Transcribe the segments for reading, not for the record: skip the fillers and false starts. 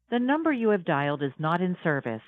The number you have dialed is not in service.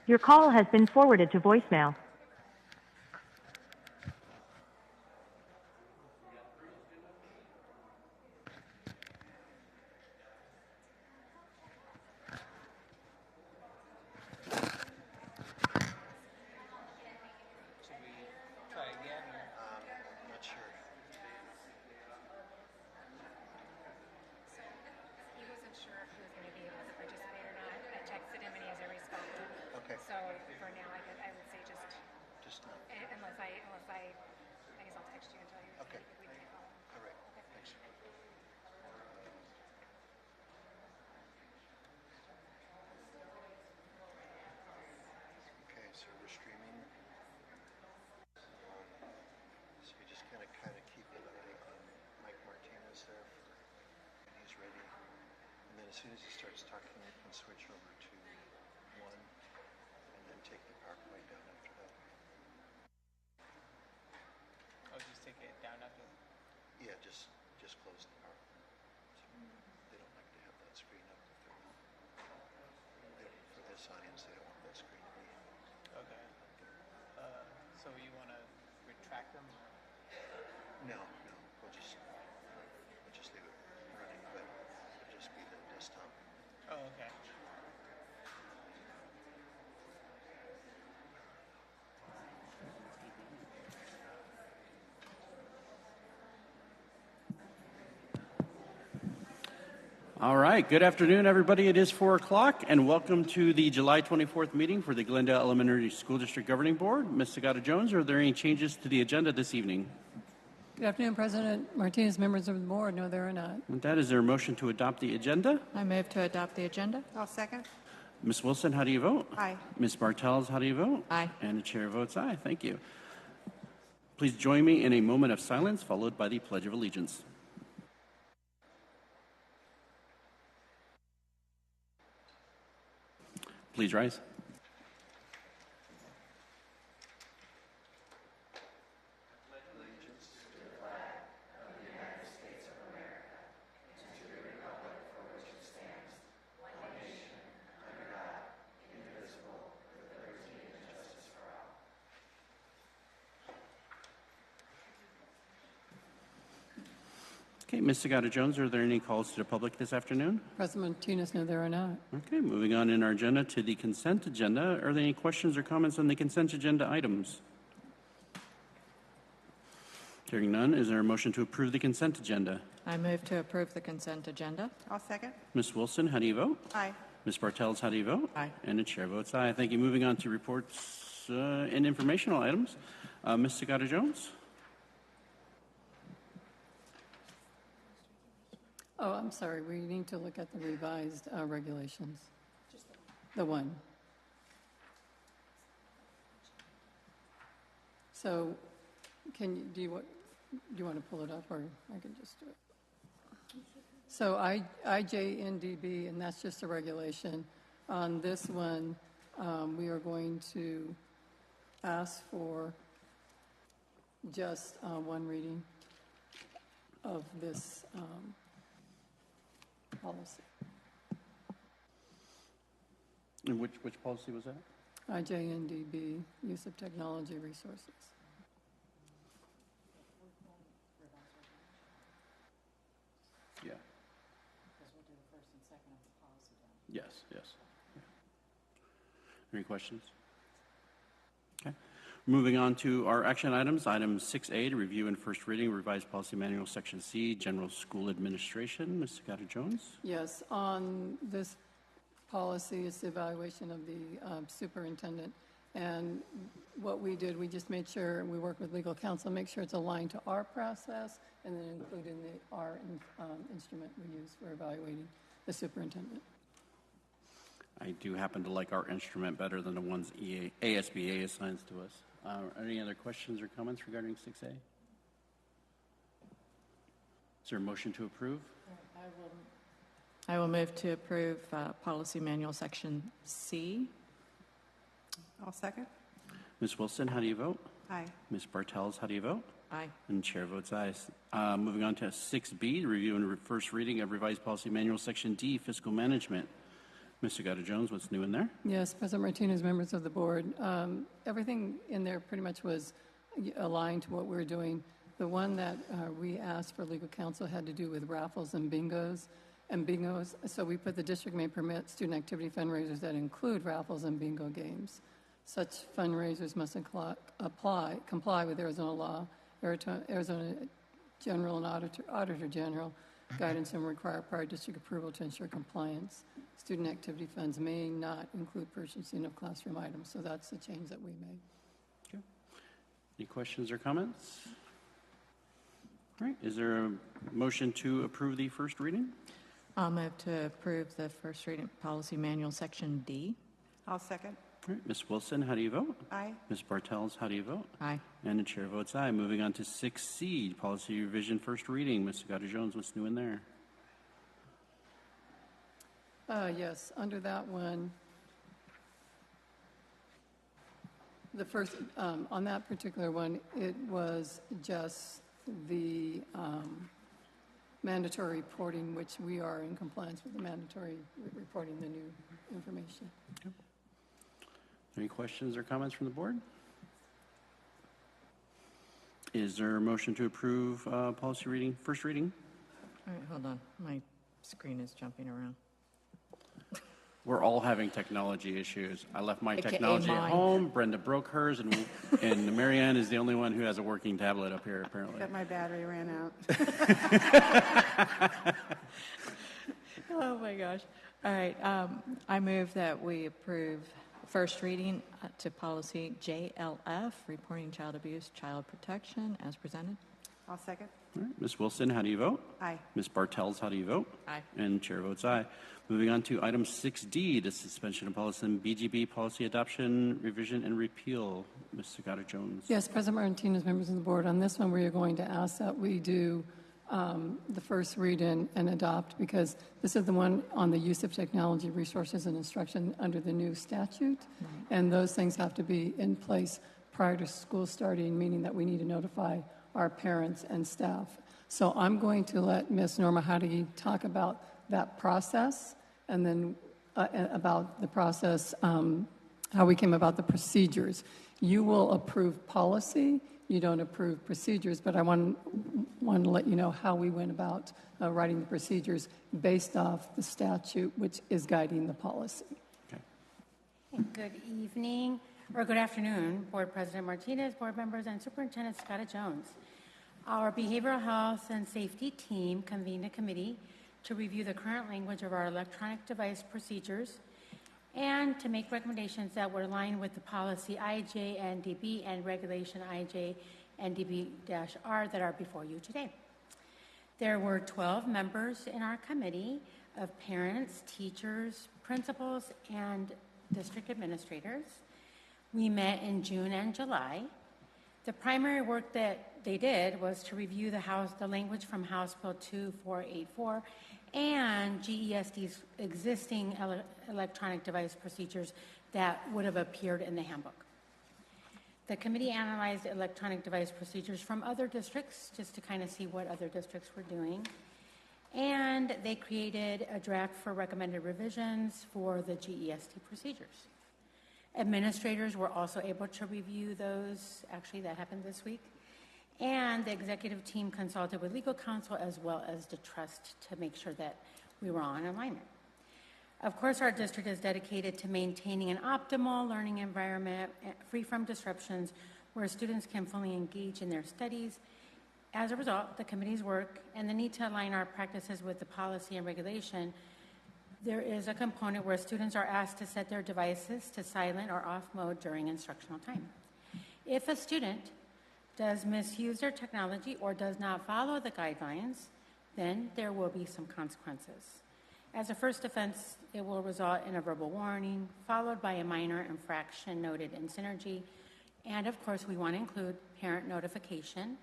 Your call has been forwarded to voicemail. So we're streaming. So you just kind of keep an eye on Mike Martinez there when he's ready. And then as soon as he starts talking, you can switch over to one and then take the PowerPoint down after that. Oh, just take it down after? Yeah, just close the PowerPoint. So they don't like to have that screen up if they're not. For this audience, they don't want that screen to be. Okay. So you want to retract them? No. We'll just leave it running, but it'll just be the desktop. Oh, okay. All right. Good afternoon, everybody. It is 4 o'clock, and welcome to the July 24th meeting for the Glendale Elementary School District Governing Board. Ms. Sagata-Jones, are there any changes to the agenda this evening? Good afternoon, President Martinez, members of the board. No, there are not. With that, is there a motion to adopt the agenda? I move to adopt the agenda. I'll second. Ms. Wilson, how do you vote? Aye. Ms. Bartels, how do you vote? Aye. And the chair votes aye. Thank you. Please join me in a moment of silence, followed by the Pledge of Allegiance. Please rise. Okay, Ms. Sagata-Jones, are there any calls to the public this afternoon? President Martinez, no, there are not. Okay, moving on in our agenda to the consent agenda. Are there any questions or comments on the consent agenda items? Hearing none, is there a motion to approve the consent agenda? I move to approve the consent agenda. I'll second. Ms. Wilson, how do you vote? Aye. Ms. Bartels, how do you vote? Aye. And the chair votes aye. Thank you. Moving on to reports and informational items. Ms. Sagata-Jones? Oh, I'm sorry, we need to look at the revised regulations. The one. So, do you want to pull it up, or I can just do it? So IJNDB, and that's just a regulation. On this one, we are going to ask for just one reading of this policy. And which policy was that? IJNDB, use of technology resources. Yeah. Yes, yes. Any questions? Okay. Moving on to our action items. Item 6A, to review and first reading revised policy manual, section C, general school administration. Ms. Sagata-Jones? Yes, on this policy is the evaluation of the superintendent. And what we did, we just made sure, we worked with legal counsel, make sure it's aligned to our process, and then include in our instrument we use for evaluating the superintendent. I do happen to like our instrument better than the ones ASBA assigns to us. Are any other questions or comments regarding 6A? Is there a motion to approve? I will move to approve policy manual section C. I'll second. Ms. Wilson, how do you vote? Aye. Ms. Bartels, how do you vote? Aye. And chair votes aye. Moving on to 6B, review and first reading of revised policy manual, section D, fiscal management. Ms. Sagata-Jones, what's new in there? Yes, President Martinez, members of the board, everything in there pretty much was aligned to what we're doing. The one that we asked for legal counsel had to do with raffles and bingos. So we put the district may permit student activity fundraisers that include raffles and bingo games. Such fundraisers must comply with Arizona law, Arizona General and Auditor General guidance, and require prior district approval to ensure compliance. Student activity funds may not include purchasing of classroom items. So that's the change that we made. Okay. Any questions or comments? All right. Is there a motion to approve the first reading? I'll move to approve the first reading policy manual section D. I'll second. All right. Ms. Wilson, how do you vote? Aye. Ms. Bartels, how do you vote? Aye. And the chair votes aye. Moving on to 6C, policy revision first reading. Ms. Sagata-Jones, what's new in there? Yes, under that one, the first, on that particular one, it was just the mandatory reporting, which we are in compliance with the mandatory reporting the new information. Okay. Any questions or comments from the board? Is there a motion to approve policy reading, first reading? All right, hold on. My screen is jumping around. We're all having technology issues. I left my AKA technology at mine. home. Brenda broke hers, and Marianne is the only one who has a working tablet up here, apparently. But my battery ran out. Oh, my gosh. All right. I move that we approve first reading to policy JLF, reporting child abuse, child protection, as presented. I'll second. All right. Ms. Wilson, how do you vote? Aye. Ms. Bartels, how do you vote? Aye. And chair votes aye. Moving on to item 6D, the suspension of policy and BGB policy adoption, revision, and repeal. Ms. Sagata-Jones. Yes, President Martinez, members of the board, on this one, we are going to ask that we do the first read in and adopt, because this is the one on the use of technology, resources, and instruction under the new statute. And those things have to be in place prior to school starting, meaning that we need to notify our parents and staff. So I'm going to let Ms. Norma Howdy talk about that process, and then about the process, how we came about the procedures. You will approve policy, you don't approve procedures, but I want to let you know how we went about writing the procedures based off the statute, which is guiding the policy. Okay. Good evening, or good afternoon, Board President Martinez, board members, and Superintendent Sagata-Jones. Our Behavioral Health and Safety team convened a committee to review the current language of our electronic device procedures and to make recommendations that would align with the policy IJNDB and regulation IJNDB-R that are before you today. There were 12 members in our committee of parents, teachers, principals, and district administrators. We met in June and July. The primary work that they did was to review the language from House Bill 2484 and GESD's existing electronic device procedures that would have appeared in the handbook. The committee analyzed electronic device procedures from other districts just to kind of see what other districts were doing. And they created a draft for recommended revisions for the GESD procedures. Administrators were also able to review those. Actually, that happened this week. And the executive team consulted with legal counsel as well as the trust to make sure that we were all in alignment. Of course, our district is dedicated to maintaining an optimal learning environment free from disruptions where students can fully engage in their studies. As a result, the committee's work and the need to align our practices with the policy and regulation, there is a component where students are asked to set their devices to silent or off mode during instructional time. If a student does misuse their technology or does not follow the guidelines, then there will be some consequences. As a first offense, it will result in a verbal warning, followed by a minor infraction noted in Synergy. And of course, we want to include parent notification.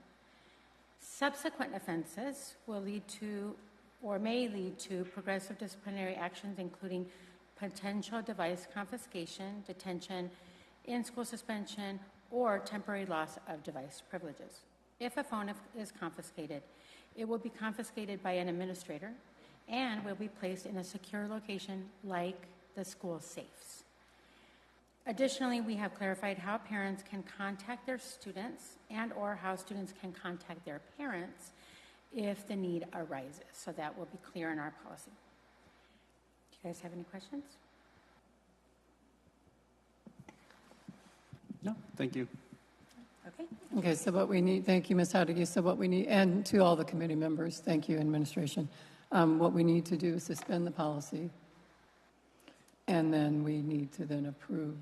Subsequent offenses will lead to or may lead to progressive disciplinary actions, including potential device confiscation, detention, in-school suspension, or temporary loss of device privileges. If a phone is confiscated, it will be confiscated by an administrator and will be placed in a secure location like the school safes. Additionally, we have clarified how parents can contact their students and or how students can contact their parents if the need arises. So that will be clear in our policy. Do you guys have any questions? No, thank you. Okay. Okay, so what we need, thank you, Ms. Howdige. So what we need, and to all the committee members, thank you, administration. What we need to do is suspend the policy, and then we need to then approve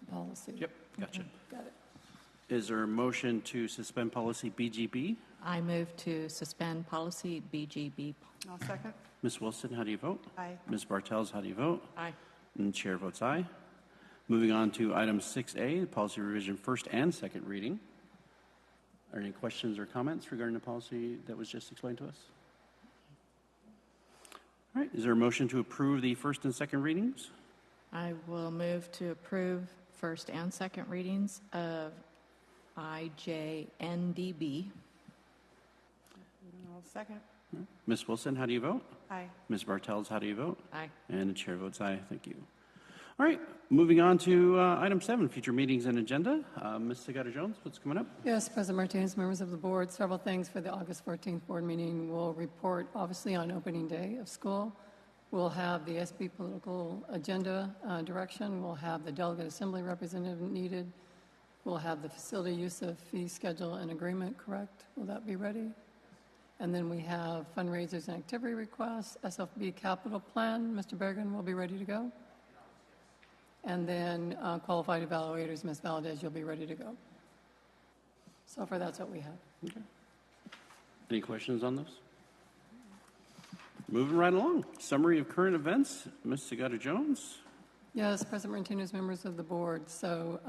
the policy. Yep, gotcha. Got it. Is there a motion to suspend policy BGB? I move to suspend policy BGB. I'll second. Ms. Wilson, how do you vote? Aye. Ms. Bartels, how do you vote? Aye. And the chair votes aye. Moving on to item 6A, the policy revision first and second reading. Are there any questions or comments regarding the policy that was just explained to us? All right, is there a motion to approve the first and second readings? I will move to approve first and second readings of IJNDB. I'll second. Ms. Wilson, how do you vote? Aye. Ms. Bartels, how do you vote? Aye. And the chair votes aye. Thank you. All right, moving on to item 7, future meetings and agenda. Ms. Sagata-Jones, what's coming up? Yes, President Martinez, members of the board, several things for the August 14th board meeting. We'll report, obviously, on opening day of school. We'll have the SB political agenda direction. We'll have the delegate assembly representative needed. We'll have the facility use of fee schedule and agreement, correct? Will that be ready? And then we have fundraisers and activity requests, SFB capital plan. Mr. Bergen will be ready to go. And then qualified evaluators, Ms. Valdez, you'll be ready to go. So far, that's what we have. Okay. Any questions on those? Moving right along. Summary of current events. Ms. Sagata-Jones. Yes, President Martinez, members of the board. So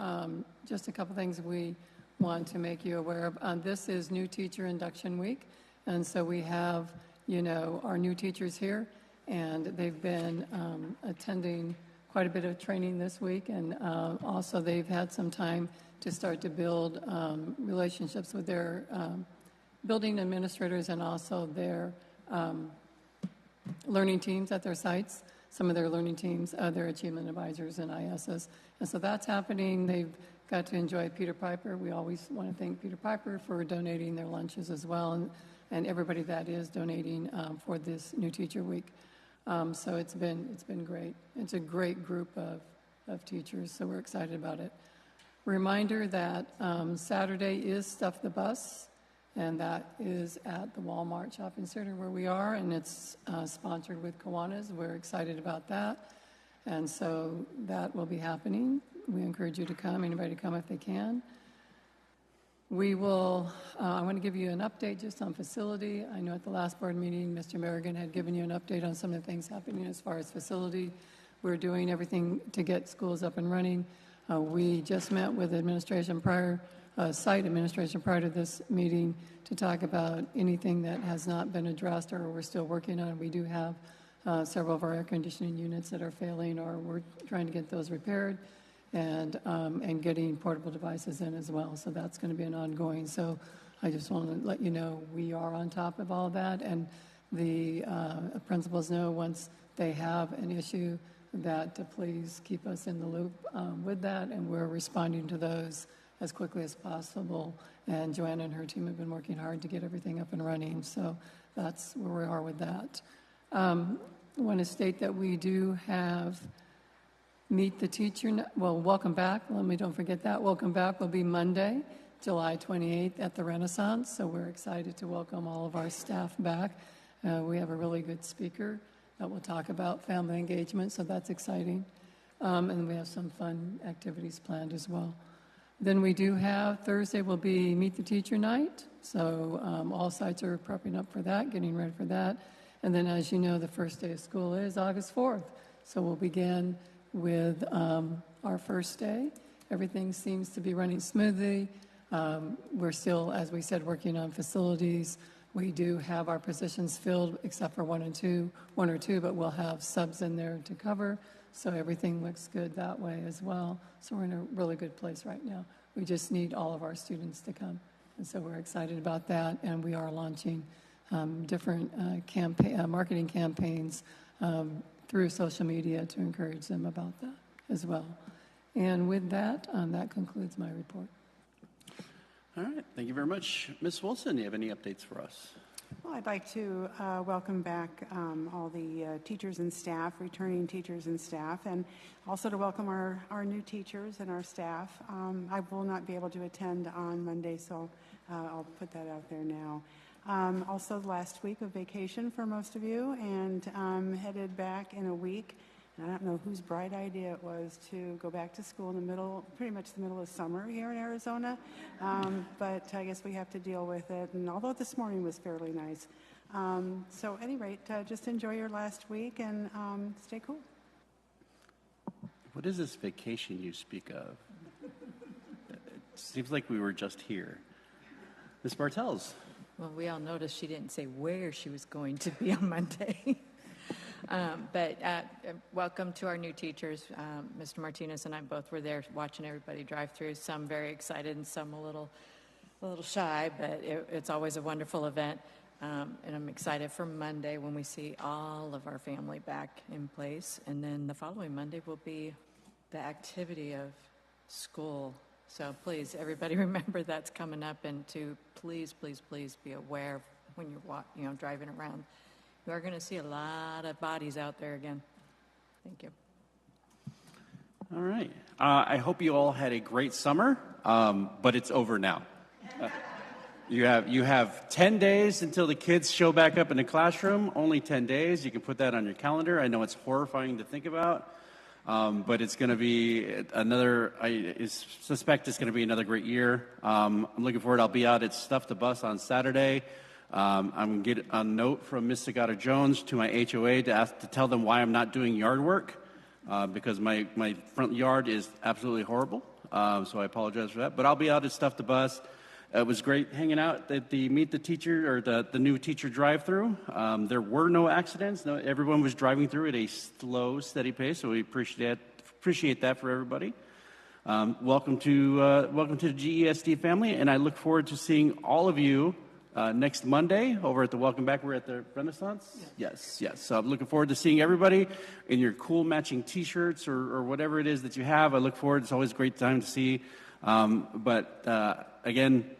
just a couple things we want to make you aware of. This is new teacher induction week. And so we have, our new teachers here. And they've been attending quite a bit of training this week. And also they've had some time to start to build relationships with their building administrators and also their learning teams at their sites, some of their learning teams, their achievement advisors and ISs. And so that's happening. They've got to enjoy Peter Piper. We always want to thank Peter Piper for donating their lunches as well, and everybody that is donating for this new teacher week. So it's been great. It's a great group of teachers, so we're excited about it. Reminder that Saturday is Stuff the Bus, and that is at the Walmart Shopping Center where we are, and it's sponsored with Kiwanis. We're excited about that, and so that will be happening. We encourage you to come, anybody to come if they can. We will, I want to give you an update just on facility. I know at the last board meeting, Mr. Merrigan had given you an update on some of the things happening as far as facility. We're doing everything to get schools up and running. We just met with administration prior, site administration prior to this meeting to talk about anything that has not been addressed or we're still working on. We do have several of our air conditioning units that are failing, or we're trying to get those repaired, and getting portable devices in as well. So that's going to be an ongoing. So I just want to let you know we are on top of all that, and the principals know once they have an issue that to please keep us in the loop with that, and we're responding to those as quickly as possible. And Joanna and her team have been working hard to get everything up and running. So that's where we are with that. I want to state that we do have Meet the Teacher. Well, welcome back. Let me don't forget that. Welcome back will be Monday, July 28th at the Renaissance. So we're excited to welcome all of our staff back. We have a really good speaker that will talk about family engagement, so that's exciting. And we have some fun activities planned as well. Then we do have Thursday will be Meet the Teacher night. So all sites are prepping up for that, getting ready for that. And then, as you know, the first day of school is August 4th. So we'll begin with our first day. Everything seems to be running smoothly. We're still, as we said, working on facilities. We do have our positions filled except for one or two, but we'll have subs in there to cover. So everything looks good that way as well. So we're in a really good place right now. We just need all of our students to come. And so we're excited about that. And we are launching different marketing campaigns through social media to encourage them about that as well. And with that, that concludes my report. All right. Thank you very much. Ms. Wilson, do you have any updates for us? Well, I'd like to welcome back all the teachers and staff, returning teachers and staff, and also to welcome our new teachers and our staff. I will not be able to attend on Monday, so I'll put that out there now. Also, the last week of vacation for most of you, and headed back in a week. And I don't know whose bright idea it was to go back to school in the middle, pretty much the middle of summer here in Arizona. But I guess we have to deal with it. And although this morning was fairly nice. So at any rate, just enjoy your last week and stay cool. What is this vacation you speak of? It seems like we were just here. Ms. Bartels. Well, we all noticed she didn't say where she was going to be on Monday. But welcome to our new teachers. Mr. Martinez and I both were there watching everybody drive through, some very excited and some a little shy, but it's always a wonderful event. And I'm excited for Monday when we see all of our family back in place. And then the following Monday will be the activity of school. So please, everybody remember that's coming up, and to please be aware when you're driving around. You are going to see a lot of bodies out there again. Thank you. All right. I hope you all had a great summer, but it's over now. You have 10 days until the kids show back up in the classroom. Only 10 days. You can put that on your calendar. I know it's horrifying to think about, but it's going to be another. I suspect it's going to be another great year. I'm looking forward. I'll be out at Stuff the Bus on Saturday. I'm going to get a note from Ms. Sagata-Jones to my HOA to tell them why I'm not doing yard work, because my front yard is absolutely horrible. So I apologize for that. But I'll be out at Stuff the Bus. It was great hanging out at the Meet the Teacher, or the new teacher drive-through. There were no accidents. No, everyone was driving through at a slow, steady pace, so we appreciate that for everybody. Welcome to the GESD family, and I look forward to seeing all of you next Monday over at the Welcome Back. We're at the Renaissance? Yes. So I'm looking forward to seeing everybody in your cool matching T-shirts or whatever it is that you have. I look forward. It's always a great time to see. But again,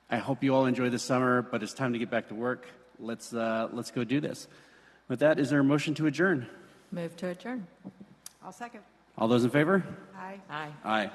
I hope you all enjoy this summer, but it's time to get back to work. Let's go do this. With that, is there a motion to adjourn? Move to adjourn. I'll second. All those in favor? Aye. Aye. Aye.